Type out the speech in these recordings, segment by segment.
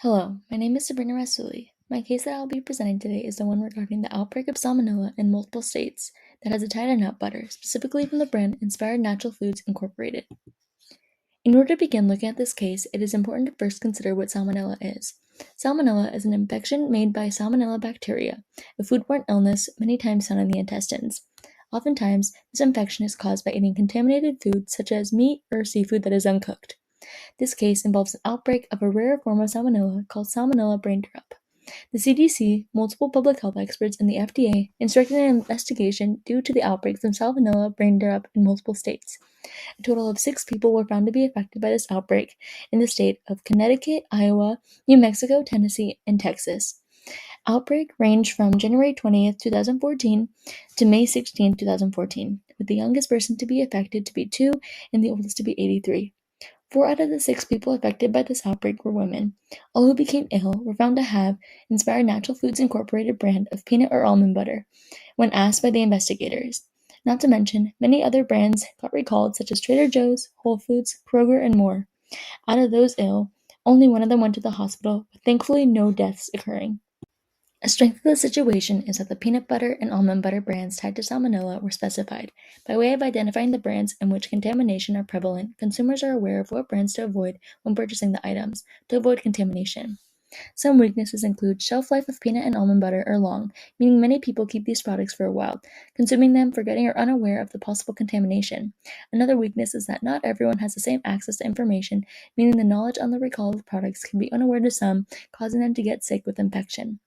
Hello, my name is Sabrina Rasuli. My case that I will be presenting today is the one regarding the outbreak of Salmonella in multiple states that has a tie to nut butter, specifically from the brand Inspired Natural Foods Incorporated. In order to begin looking at this case, it is important to first consider what Salmonella is. Salmonella is an infection made by Salmonella bacteria, a foodborne illness many times found in the intestines. Oftentimes, this infection is caused by eating contaminated food such as meat or seafood that is uncooked. This case involves an outbreak of a rare form of salmonella called Salmonella Braenderup. The CDC, multiple public health experts, and the FDA instructed an investigation due to the outbreaks of Salmonella Braenderup in multiple states. A total of 6 people were found to be affected by this outbreak in the state of Connecticut, Iowa, New Mexico, Tennessee, and Texas. Outbreak ranged from January 20th, 2014 to May 16th, 2014, with the youngest person to be affected to be 2 and the oldest to be 83. 4 out of the 6 people affected by this outbreak were women. All who became ill were found to have Inspired Natural Foods Incorporated brand of peanut or almond butter when asked by the investigators. Not to mention, many other brands got recalled such as Trader Joe's, Whole Foods, Kroger, and more. Out of those ill, only one of them went to the hospital, with thankfully no deaths occurring. A strength of the situation is that the peanut butter and almond butter brands tied to Salmonella were specified. By way of identifying the brands in which contamination are prevalent, consumers are aware of what brands to avoid when purchasing the items, to avoid contamination. Some weaknesses include shelf life of peanut and almond butter are long, meaning many people keep these products for a while, consuming them, forgetting or unaware of the possible contamination. Another weakness is that not everyone has the same access to information, meaning the knowledge on the recall of products can be unaware to some, causing them to get sick with infection.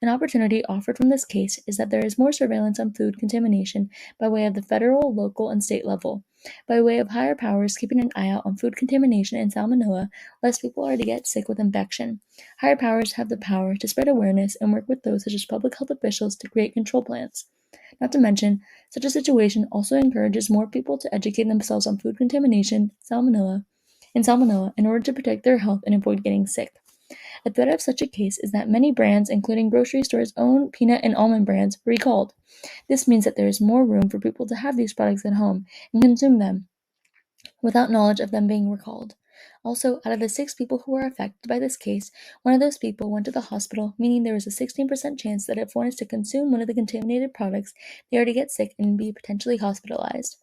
An opportunity offered from this case is that there is more surveillance on food contamination by way of the federal, local, and state level. By way of higher powers keeping an eye out on food contamination and salmonella, less people are to get sick with infection. Higher powers have the power to spread awareness and work with those such as public health officials to create control plans. Not to mention, such a situation also encourages more people to educate themselves on food contamination, salmonella in order to protect their health and avoid getting sick. A threat of such a case is that many brands, including grocery stores' own peanut and almond brands, were recalled. This means that there is more room for people to have these products at home and consume them without knowledge of them being recalled. Also, out of the 6 people who were affected by this case, one of those people went to the hospital, meaning there was a 16% chance that if one is to consume one of the contaminated products, they are to get sick and be potentially hospitalized.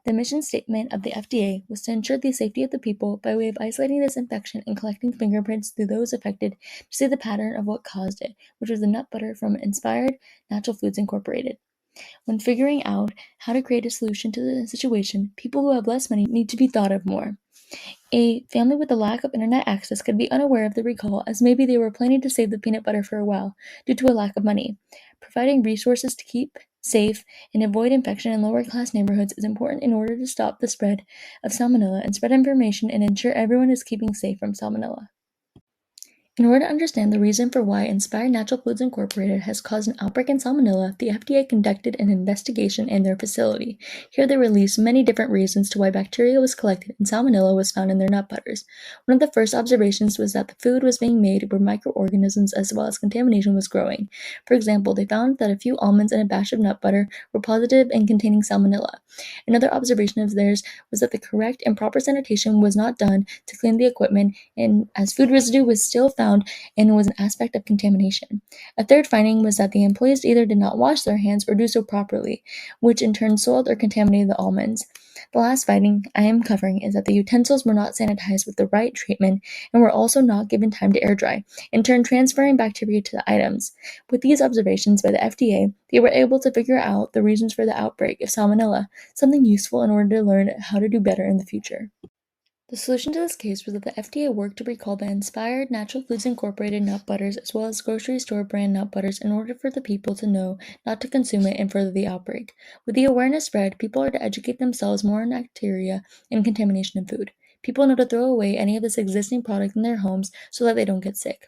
The mission statement of the FDA was to ensure the safety of the people by way of isolating this infection and collecting fingerprints through those affected to see the pattern of what caused it, which was the nut butter from Inspired Natural Foods Incorporated. When figuring out how to create a solution to the situation, people who have less money need to be thought of more. A family with a lack of internet access could be unaware of the recall as maybe they were planning to save the peanut butter for a while due to a lack of money. Providing resources to keep safe and avoid infection in lower class neighborhoods is important in order to stop the spread of salmonella and spread information and ensure everyone is keeping safe from salmonella. In order to understand the reason for why Inspired Natural Foods Incorporated has caused an outbreak in salmonella, the FDA conducted an investigation in their facility. Here they released many different reasons to why bacteria was collected and salmonella was found in their nut butters. One of the first observations was that the food was being made where microorganisms as well as contamination was growing. For example, they found that a few almonds and a batch of nut butter were positive in containing salmonella. Another observation of theirs was that the correct and proper sanitation was not done to clean the equipment, and as food residue was still found and was an aspect of contamination. A third finding was that the employees either did not wash their hands or do so properly, which in turn soiled or contaminated the almonds. The last finding I am covering is that the utensils were not sanitized with the right treatment and were also not given time to air dry, in turn transferring bacteria to the items. With these observations by the FDA, they were able to figure out the reasons for the outbreak of salmonella, something useful in order to learn how to do better in the future. The solution to this case was that the FDA worked to recall the Inspired Natural Foods Incorporated nut butters as well as grocery store brand nut butters in order for the people to know not to consume it and further the outbreak. With the awareness spread, people are to educate themselves more on bacteria and contamination in food. People know to throw away any of this existing product in their homes so that they don't get sick.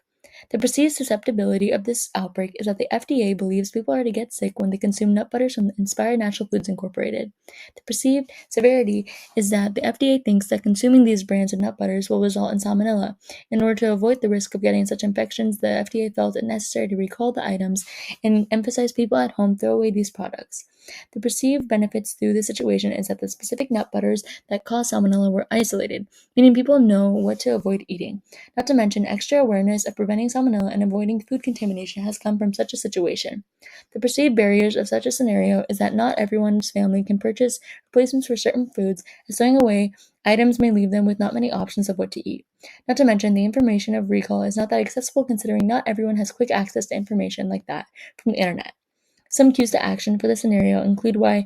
The perceived susceptibility of this outbreak is that the FDA believes people are to get sick when they consume nut butters from Inspired Natural Foods Incorporated. The perceived severity is that the FDA thinks that consuming these brands of nut butters will result in salmonella. In order to avoid the risk of getting such infections, the FDA felt it necessary to recall the items and emphasize people at home throw away these products. The perceived benefits through this situation is that the specific nut butters that cause salmonella were isolated, meaning people know what to avoid eating. Not to mention, extra awareness of preventing salmonella and avoiding food contamination has come from such a situation. The perceived barriers of such a scenario is that not everyone's family can purchase replacements for certain foods, as throwing away items may leave them with not many options of what to eat. Not to mention, the information of recall is not that accessible considering not everyone has quick access to information like that from the internet. Some cues to action for the scenario include when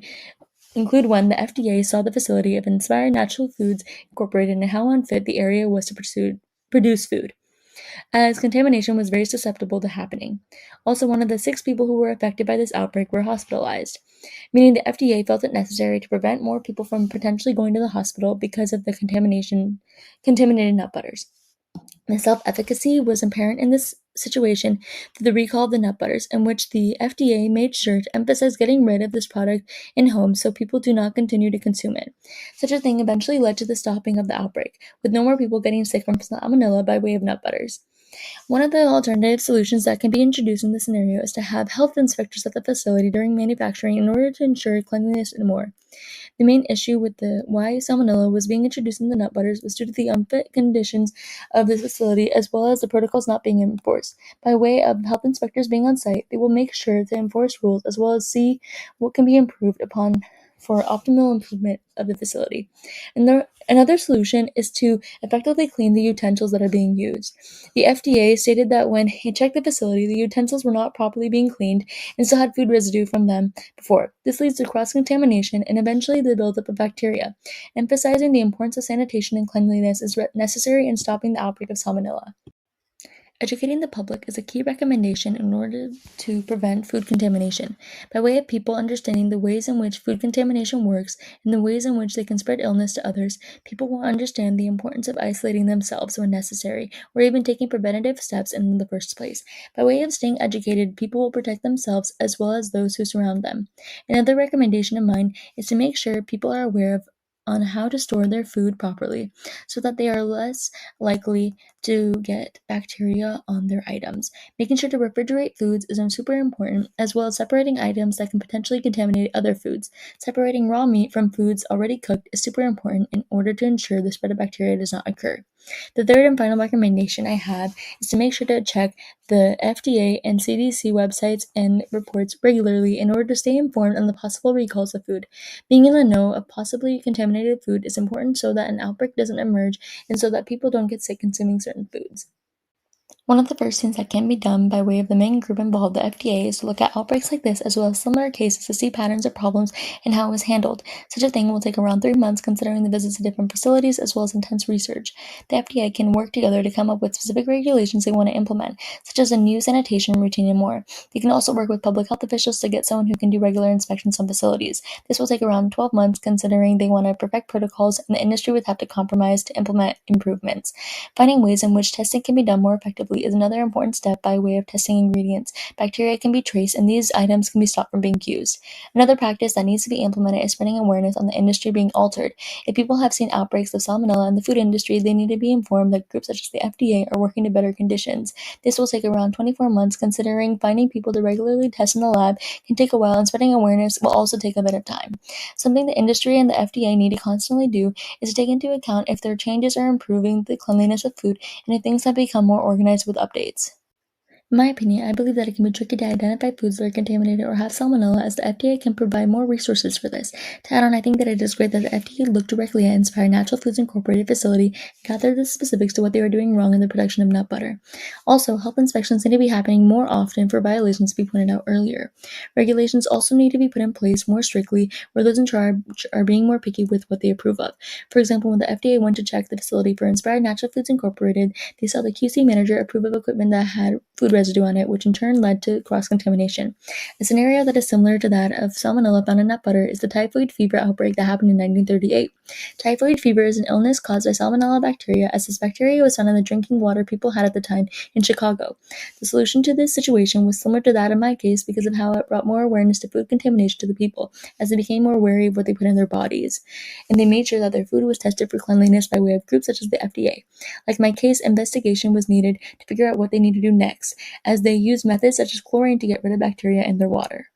the FDA saw the facility of Inspired Natural Foods Incorporated and how unfit the area was to produce food, as contamination was very susceptible to happening. Also, one of the 6 people who were affected by this outbreak were hospitalized, meaning the FDA felt it necessary to prevent more people from potentially going to the hospital because of the contaminated nut butters. The self-efficacy was apparent in this situation through the recall of the nut butters, in which the FDA made sure to emphasize getting rid of this product in homes so people do not continue to consume it. Such a thing eventually led to the stopping of the outbreak, with no more people getting sick from salmonella by way of nut butters. One of the alternative solutions that can be introduced in this scenario is to have health inspectors at the facility during manufacturing in order to ensure cleanliness and more. The main issue with why salmonella was being introduced in the nut butters was due to the unfit conditions of the facility as well as the protocols not being enforced. By way of health inspectors being on site, they will make sure to enforce rules as well as see what can be improved upon for optimal improvement of the facility. Another solution is to effectively clean the utensils that are being used. The FDA stated that when it checked the facility, the utensils were not properly being cleaned and still had food residue from them before. This leads to cross-contamination and eventually the buildup of bacteria. Emphasizing the importance of sanitation and cleanliness is necessary in stopping the outbreak of salmonella. Educating the public is a key recommendation in order to prevent food contamination, by way of people understanding the ways in which food contamination works and the ways in which they can spread illness to others. People will understand the importance of isolating themselves when necessary, or even taking preventative steps in the first place. By way of staying educated, people will protect themselves as well as those who surround them. Another recommendation of mine is to make sure people are aware of on how to store their food properly so that they are less likely to get bacteria on their items. Making sure to refrigerate foods is super important, as well as separating items that can potentially contaminate other foods. Separating raw meat from foods already cooked is super important in order to ensure the spread of bacteria does not occur. The third and final recommendation I have is to make sure to check the FDA and CDC websites and reports regularly in order to stay informed on the possible recalls of food. Being in the know of possibly contaminated food is important so that an outbreak doesn't emerge and so that people don't get sick consuming certain foods. One of the first things that can be done by way of the main group involved, the FDA, is to look at outbreaks like this as well as similar cases to see patterns of problems and how it was handled. Such a thing will take around 3 months considering the visits to different facilities as well as intense research. The FDA can work together to come up with specific regulations they want to implement, such as a new sanitation routine and more. They can also work with public health officials to get someone who can do regular inspections on facilities. This will take around 12 months considering they want to perfect protocols and the industry would have to compromise to implement improvements. Finding ways in which testing can be done more effectively is another important step by way of testing ingredients. Bacteria can be traced and these items can be stopped from being used. Another practice that needs to be implemented is spreading awareness on the industry being altered. If people have seen outbreaks of salmonella in the food industry, they need to be informed that groups such as the FDA are working to better conditions. This will take around 24 months considering finding people to regularly test in the lab can take a while and spreading awareness will also take a bit of time. Something the industry and the FDA need to constantly do is to take into account if their changes are improving the cleanliness of food and if things have become more organized with updates. In my opinion, I believe that it can be tricky to identify foods that are contaminated or have salmonella, as the FDA can provide more resources for this. To add on, I think that it is great that the FDA looked directly at Inspired Natural Foods Incorporated facility and gathered the specifics to what they were doing wrong in the production of nut butter. Also, health inspections need to be happening more often for violations to be pointed out earlier. Regulations also need to be put in place more strictly where those in charge are being more picky with what they approve of. For example, when the FDA went to check the facility for Inspired Natural Foods Incorporated, they saw the QC manager approve of equipment that had food residue on it, which in turn led to cross-contamination. A scenario that is similar to that of salmonella found in nut butter is the typhoid fever outbreak that happened in 1938. Typhoid fever is an illness caused by Salmonella bacteria, as this bacteria was found in the drinking water people had at the time in Chicago. The solution to this situation was similar to that in my case because of how it brought more awareness to food contamination to the people, as they became more wary of what they put in their bodies. And they made sure that their food was tested for cleanliness by way of groups such as the FDA. Like my case, investigation was needed to figure out what they need to do next, as they used methods such as chlorine to get rid of bacteria in their water.